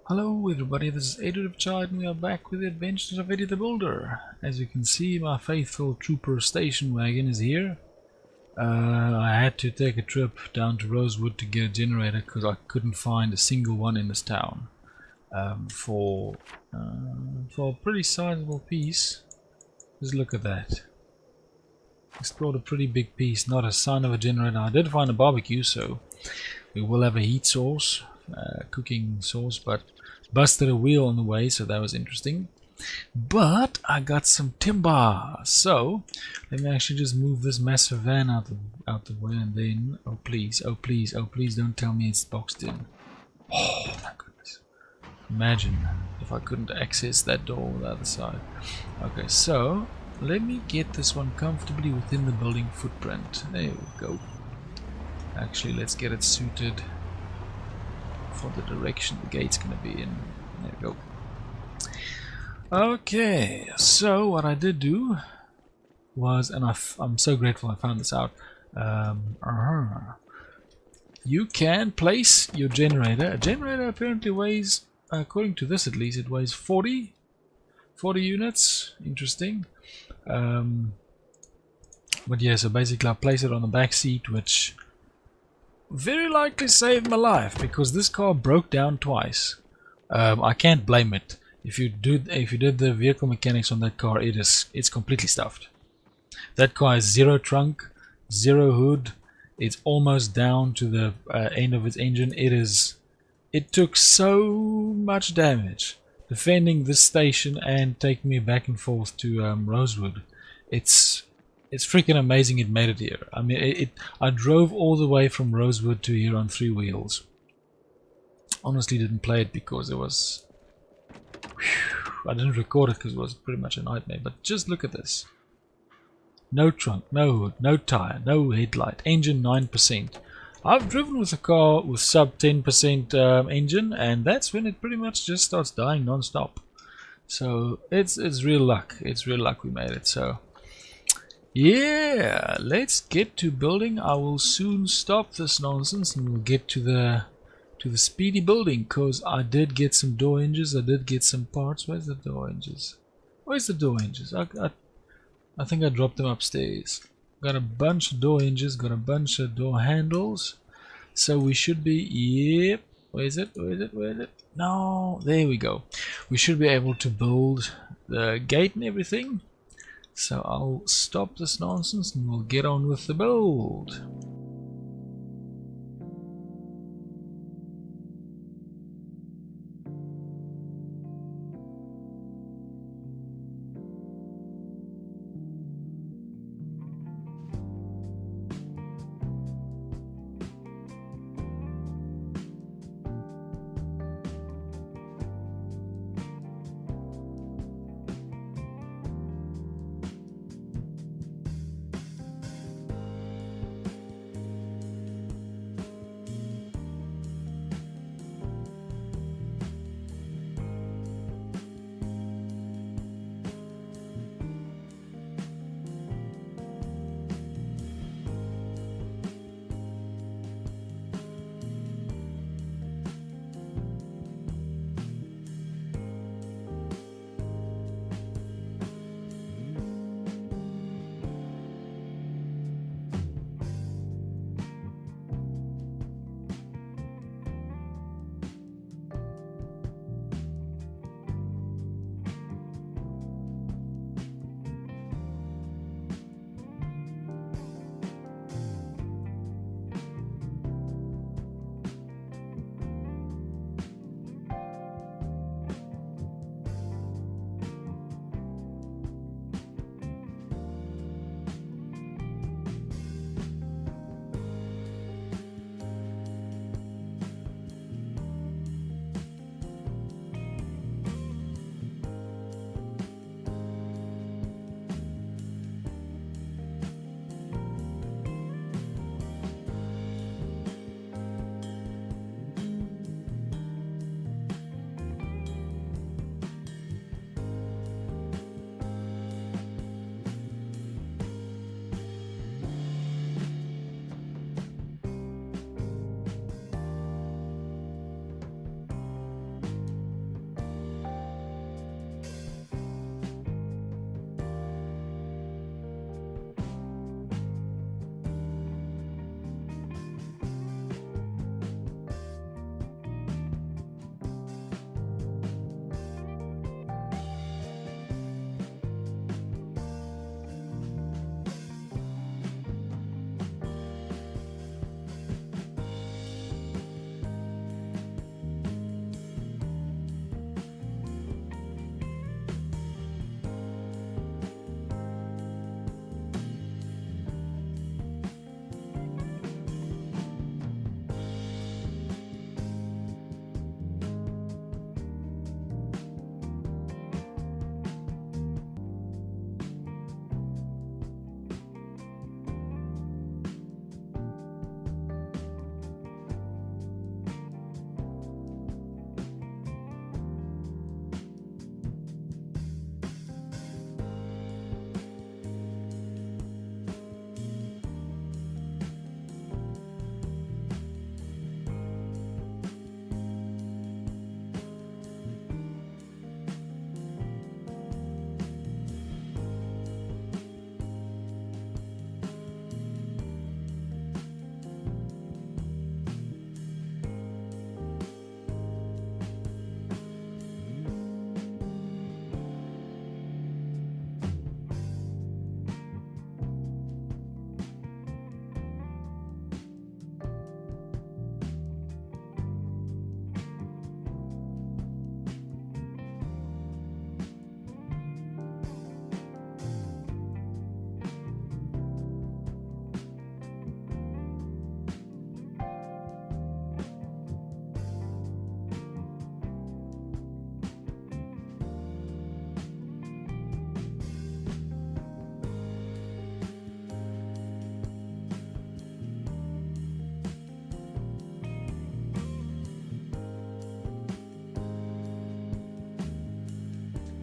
Hello everybody, this is Eddie Child and we are back with the adventures of Eddie the Builder. As you can see, my faithful trooper station wagon is here. I had to take a trip down to Rosewood to get a generator because I couldn't find a single one in this town. For a pretty sizable piece. Just look at that. Explored a pretty big piece, not a sign of a generator. I did find a barbecue, so we will have a heat source, cooking source, but busted a wheel on the way, so that was interesting. But I got some timber, so let me actually just move this massive van out the way, and then oh please, oh please, oh please, don't tell me it's boxed in. Oh my goodness! Imagine if I couldn't access that door on the other side. Okay, so let me get this one comfortably within the building footprint. There we go. Actually, let's get it suited for the direction the gate's gonna be in. There we go. Okay, so what I did do was, and I'm so grateful I found this out. You can place your generator. A generator apparently weighs, according to this at least, it weighs 40 units. Interesting. But yeah, so basically I place it on the back seat, which very likely saved my life because this car broke down twice. I can't blame it. If you did the vehicle mechanics on that car, it's completely stuffed. That car has zero trunk, zero hood. It's almost down to the end of its engine. It took so much damage defending this station and taking me back and forth to Rosewood. It's freaking amazing it made it here. I mean, I drove all the way from Rosewood to here on 3 wheels. Honestly didn't play it because it was... I didn't record it because it was pretty much a nightmare. But just look at this. No trunk, no hood, no tire, no headlight, engine 9%. I've driven with a car with sub 10% engine, and that's when it pretty much just starts dying non-stop. So it's real luck. It's real luck we made it. So yeah, let's get to building. I will soon stop this nonsense and we'll get to the speedy building, because I did get some door hinges. I did get some parts. Where's the door hinges? Where's the door hinges? I think I dropped them upstairs. Got a bunch of door hinges, got a bunch of door handles. So we should be, yep. Where is it? Where is it? Where is it? No, there we go. We should be able to build the gate and everything. So I'll stop this nonsense and we'll get on with the build.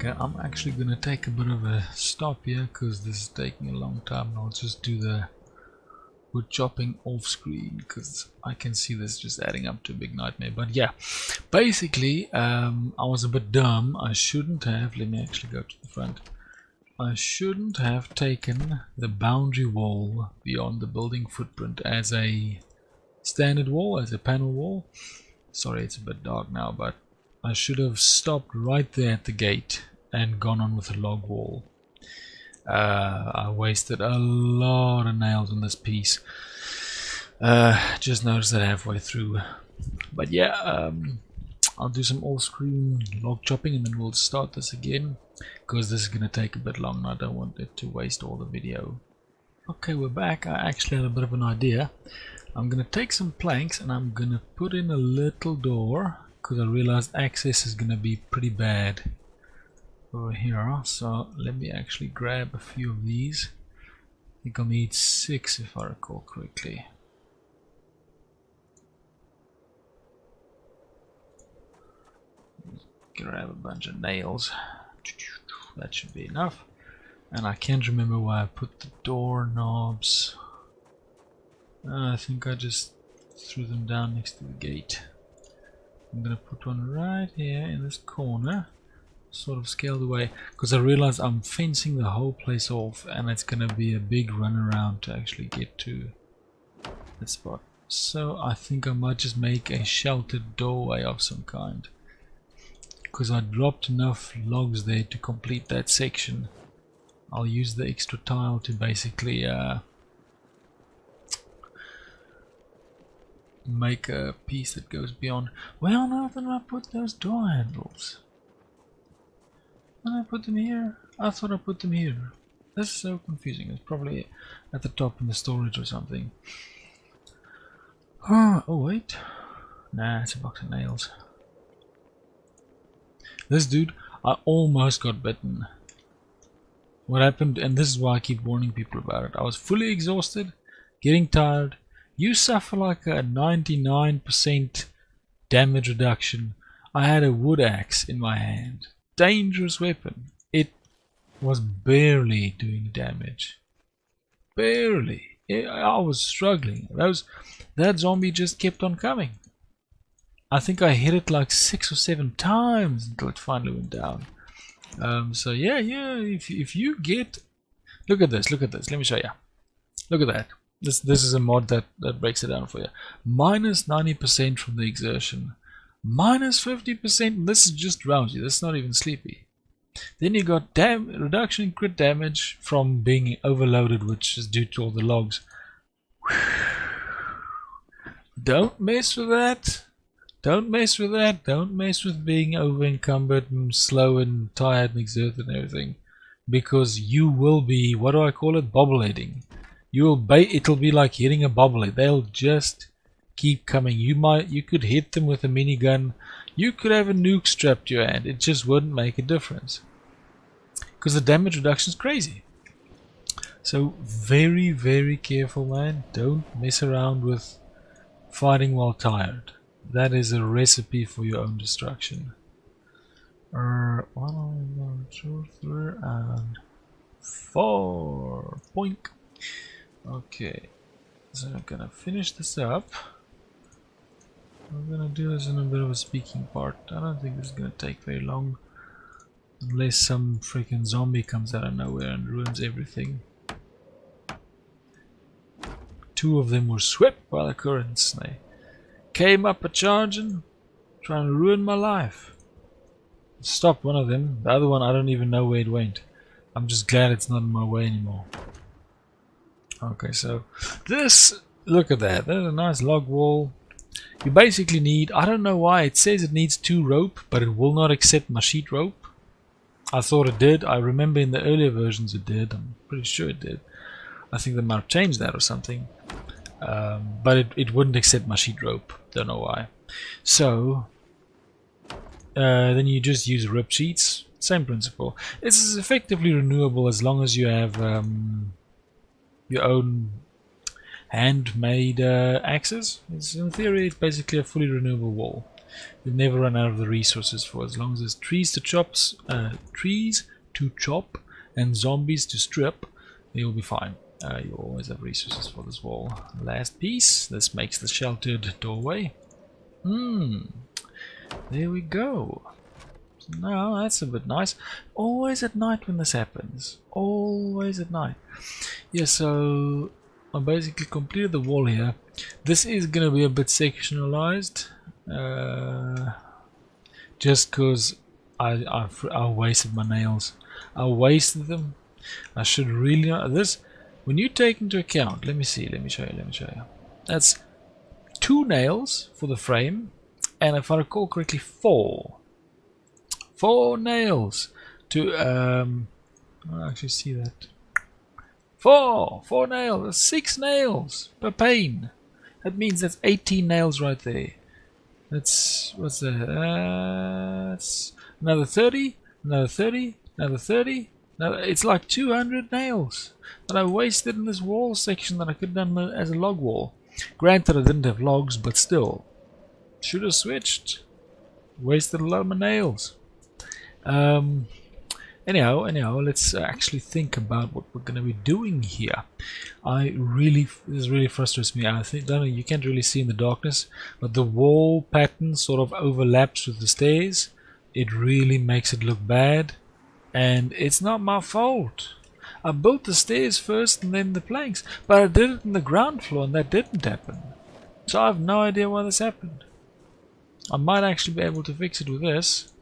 Okay, I'm actually gonna take a bit of a stop here because this is taking a long time, and I'll just do the wood chopping off screen because I can see this just adding up to a big nightmare. But yeah, basically I was a bit dumb. I shouldn't have, let me actually go to the front. I shouldn't have taken the boundary wall beyond the building footprint as a standard wall, as a panel wall. Sorry, it's a bit dark now, but I should have stopped right there at the gate and gone on with a log wall. I wasted a lot of nails on this piece. Just noticed that halfway through. But yeah, I'll do some all-screen log chopping and then we'll start this again, because this is going to take a bit long and I don't want it to waste all the video. Okay, we're back. I actually had a bit of an idea. I'm going to take some planks and I'm going to put in a little door, because I realized access is going to be pretty bad over here. So let me actually grab a few of these. I think I'll need 6 if I recall correctly. Grab a bunch of nails. That should be enough. And I can't remember where I put the door knobs. I think I just threw them down next to the gate. I'm gonna put one right here in this corner, sort of scaled away, because I realize I'm fencing the whole place off and it's gonna be a big run around to actually get to that spot. So I think I might just make a sheltered doorway of some kind, because I dropped enough logs there to complete that section. I'll use the extra tile to basically make a piece that goes beyond. Where on earth did I put those door handles? Did I put them here? I thought I put them here. This is so confusing. It's probably at the top in the storage or something. Oh wait. Nah, it's a box of nails. This dude, I almost got bitten. What happened, and this is why I keep warning people about it. I was fully exhausted, getting tired. You suffer like a 99% damage reduction. I had a wood axe in my hand. Dangerous weapon. It was barely doing damage. Barely. I was struggling. That zombie just kept on coming. I think I hit it like 6 or 7 times until it finally went down. So yeah, if you get... Look at this, let me show you. Look at that. This is a mod that breaks it down for you. Minus 90% from the exertion. Minus 50%, this is just drowsy, this is not even sleepy. Then you got reduction in crit damage from being overloaded, which is due to all the logs. Don't mess with that. Don't mess with that. Don't mess with being over encumbered and slow and tired and exerted and everything. Because you will be, what do I call it? Bobbleheading. It'll be like hitting a bobblehead. They'll just keep coming. You could hit them with a minigun. You could have a nuke strapped to your hand. It just wouldn't make a difference. Because the damage reduction is crazy. So very, very careful, man. Don't mess around with fighting while tired. That is a recipe for your own destruction. 1, 2, 3, and 4. Boink. Okay, so I'm gonna finish this up. I'm gonna do this in a bit of a speaking part. I don't think this is gonna take very long, unless some freaking zombie comes out of nowhere and ruins everything. 2 of them were swept by the currents. They came up a-charging, trying to ruin my life. Stopped one of them. The other one, I don't even know where it went. I'm just glad it's not in my way anymore. Okay, so this, look at that. There's a nice log wall. You basically need, I don't know why, it says it needs 2 rope, but it will not accept my sheet rope. I thought it did. I remember in the earlier versions it did. I'm pretty sure it did. I think they might have changed that or something. But it wouldn't accept my sheet rope. Don't know why. So then you just use rip sheets. Same principle. This is effectively renewable as long as you have your own handmade axes. In theory, it's basically a fully renewable wall. You'll never run out of the resources for as long as there's trees to chop, and zombies to strip. You'll be fine. You'll always have resources for this wall. Last piece. This makes the sheltered doorway. There we go. No, that's a bit nice. Always at night when this happens. Always at night. Yeah, so I basically completed the wall here. This is going to be a bit sectionalized. Just because I wasted my nails. I wasted them. I should really not. This, when you take into account, let me show you. That's 2 nails for the frame, and if I recall correctly, 4 nails to I actually see that. 4 nails. That's 6 nails per pane. That means that's 18 nails right there. That's, what's that? That's another 30, another 30, another 30. It's like 200 nails that I wasted in this wall section that I could have done as a log wall. Granted, I didn't have logs, but still, should have switched. Wasted a lot of my nails. Anyhow, let's actually think about what we're going to be doing here. This really frustrates me. I think, don't know, you can't really see in the darkness, but the wall pattern sort of overlaps with the stairs. It really makes it look bad, and it's not my fault. I built the stairs first and then the planks, but I did it in the ground floor and that didn't happen. So I have no idea why this happened. I might actually be able to fix it with this.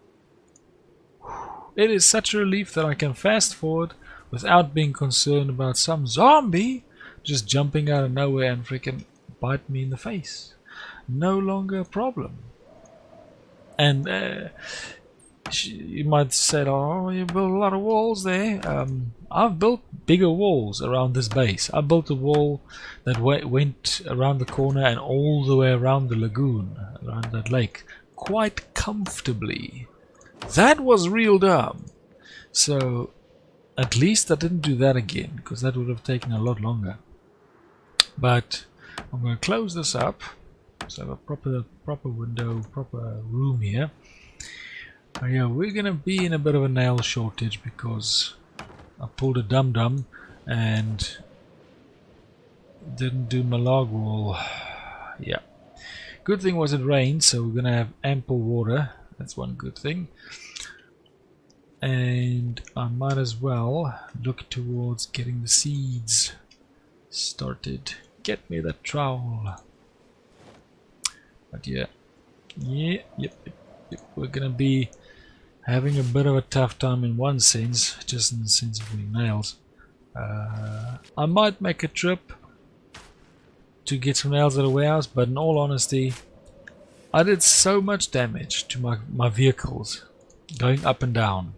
It is such a relief that I can fast forward without being concerned about some zombie just jumping out of nowhere and freaking bite me in the face. No longer a problem. And you might say, oh, you built a lot of walls there. I've built bigger walls around this base. I built a wall that went around the corner and all the way around the lagoon, around that lake, quite comfortably. That was real dumb. So at least I didn't do that again, because that would have taken a lot longer. But I'm going to close this up. So I have a proper window, proper room here. Yeah, we're going to be in a bit of a nail shortage because I pulled a dum-dum and didn't do my log wall. Yeah. Good thing was it rained, so we're going to have ample water. That's one good thing. And I might as well look towards getting the seeds started. Get me the trowel. But yeah. Yep. We're going to be having a bit of a tough time in one sense, just in the sense of getting nails. I might make a trip to get some nails at a warehouse, but in all honesty, I did so much damage to my vehicles going up and down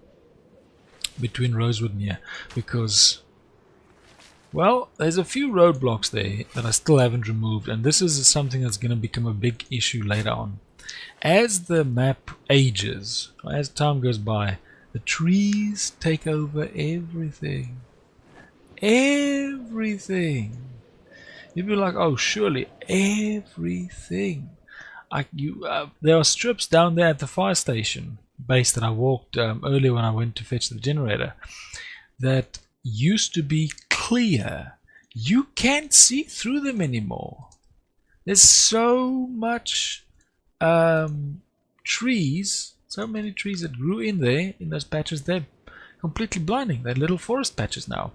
between Rosewood and here because, well, there's a few roadblocks there that I still haven't removed, and this is something that's going to become a big issue later on. As the map ages, as time goes by, the trees take over everything. Everything. You'd be like, oh, surely everything. There are strips down there at the fire station base that I walked earlier when I went to fetch the generator that used to be clear. You can't see through them anymore. There's so much trees, so many trees that grew in there in those patches. They're completely blinding. They're little forest patches now.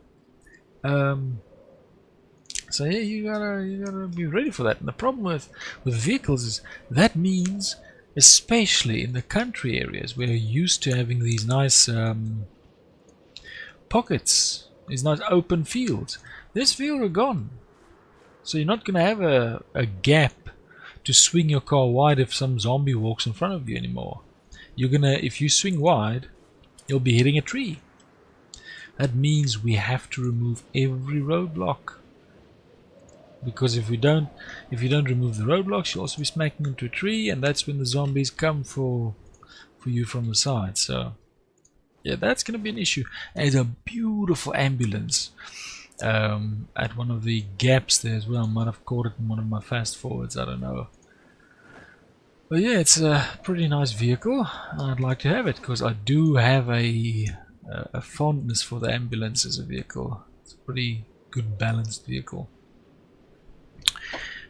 So yeah, you gotta be ready for that. And the problem with vehicles is that means, especially in the country areas where you're used to having these nice pockets, these nice open fields, this field are gone. So you're not gonna have a gap to swing your car wide if some zombie walks in front of you anymore. You're gonna, if you swing wide, you'll be hitting a tree. That means we have to remove every roadblock. Because if you don't remove the roadblocks, you'll also be smacking into a tree, and that's when the zombies come for you from the side. So yeah, that's gonna be an issue. There's a beautiful ambulance at one of the gaps there as well. I might have caught it in one of my fast forwards, I don't know. But yeah, it's a pretty nice vehicle. I'd like to have it because I do have a fondness for the ambulance as a vehicle. It's a pretty good balanced vehicle.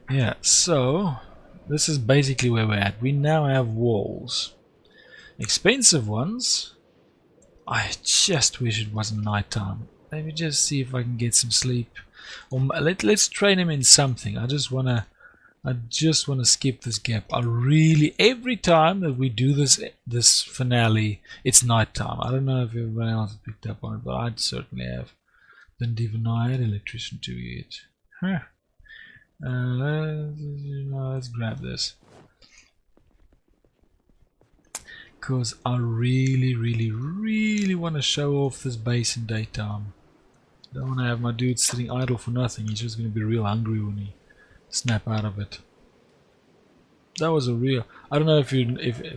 Yeah, so this is basically where we're at. We now have walls. Expensive ones. I just wish it wasn't nighttime. Maybe just see if I can get some sleep. Or let's train him in something. I just wanna skip this gap. I really, every time that we do this finale, it's nighttime. I don't know if everyone else has picked up on it, but I certainly have. Didn't even know I had electrician too yet. Huh. Let's grab this. Because I really want to show off this base in daytime. Don't want to have my dude sitting idle for nothing. He's just going to be real hungry when he snap out of it. That was a real... I don't know if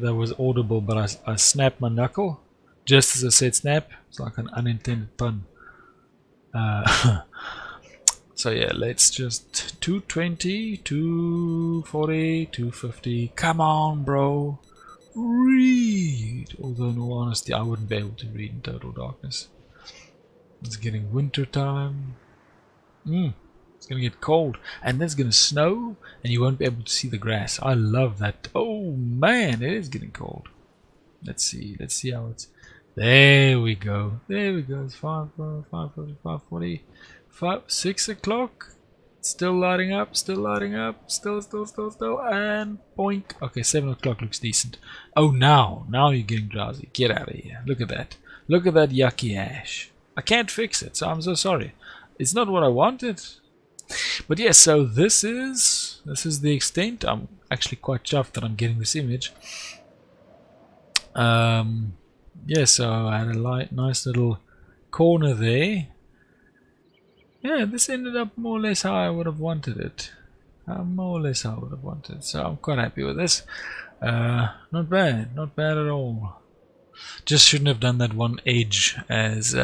that was audible, but I snapped my knuckle just as I said snap. It's like an unintended pun. So yeah, let's just 220, 240, 250. Come on, bro. Read. Although in all honesty, I wouldn't be able to read in total darkness. It's getting winter time. It's gonna get cold, and then it's gonna snow, and you won't be able to see the grass. I love that. Oh man, it is getting cold. Let's see how it's. There we go. It's 5:40, 6 o'clock. Still lighting up. Still, and boink. Okay, 7 o'clock looks decent. Oh, now you're getting drowsy. Get out of here. Look at that. Look at that yucky ash. I can't fix it, so I'm so sorry. It's not what I wanted. But yeah, so this is the extent. I'm actually quite chuffed that I'm getting this image. Yeah, so I had a nice little corner there. Yeah, this ended up more or less how I would have wanted it. So I'm quite happy with this. Not bad at all. Just shouldn't have done that one edge as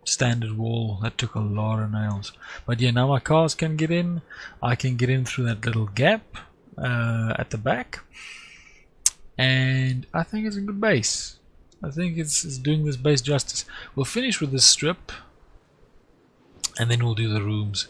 standard wall. That took a lot of nails. But yeah, now my cars can get in. I can get in through that little gap at the back. And I think it's a good base. I think it's doing this base justice. We'll finish with this strip. And then we'll do the rooms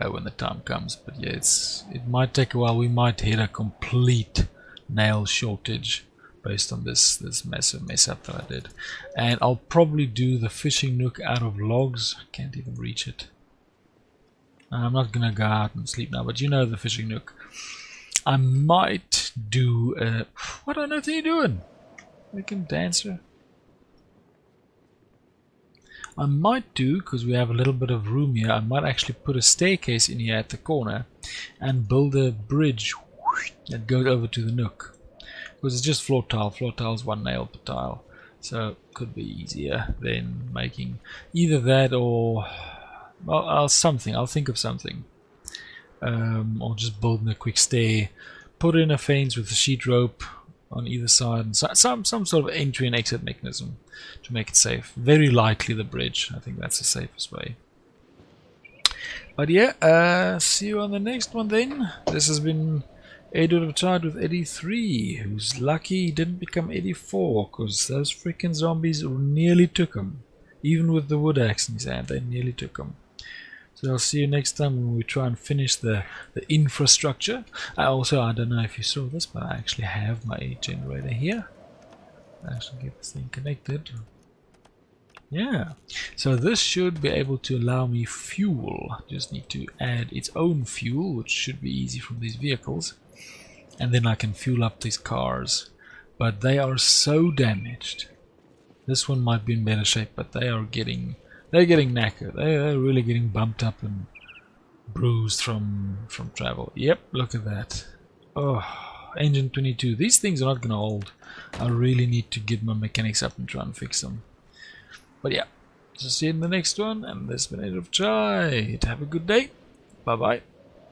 when the time comes. But yeah, it might take a while. We might hit a complete nail shortage based on this massive mess up that I did. And I'll probably do the fishing nook out of logs. I can't even reach it. I'm not gonna go out and sleep now, but you know the fishing nook. I might do what on earth are you doing? Making dancer. I might do, because we have a little bit of room here, I might actually put a staircase in here at the corner and build a bridge that goes over to the nook. Because it's just floor tile. Floor tile is 1 nail per tile. So it could be easier than making either that or... well, I'll think of something. Or just building a quick stair. Put in a fence with a sheet rope on either side, and some sort of entry and exit mechanism to make it safe. Very likely the bridge. I think that's the safest way. But yeah, see you on the next one then. This has been Edward Child with Eddie 3, who's lucky he didn't become Eddie 4, because those freaking zombies nearly took him. Even with the wood axe in his hand, they nearly took him. So I'll see you next time when we try and finish the infrastructure. I don't know if you saw this, but I actually have my generator here. I actually get this thing connected. Yeah, so this should be able to allow me fuel. Just need to add its own fuel, which should be easy from these vehicles. And then I can fuel up these cars. But they are so damaged. This one might be in better shape, but they're getting knackered. They're really getting bumped up and bruised from travel. Yep, look at that. Oh, engine 22. These things are not going to hold. I really need to get my mechanics up and try and fix them. But yeah, so see you in the next one. And this has been Ed of Chai. Have a good day. Bye bye.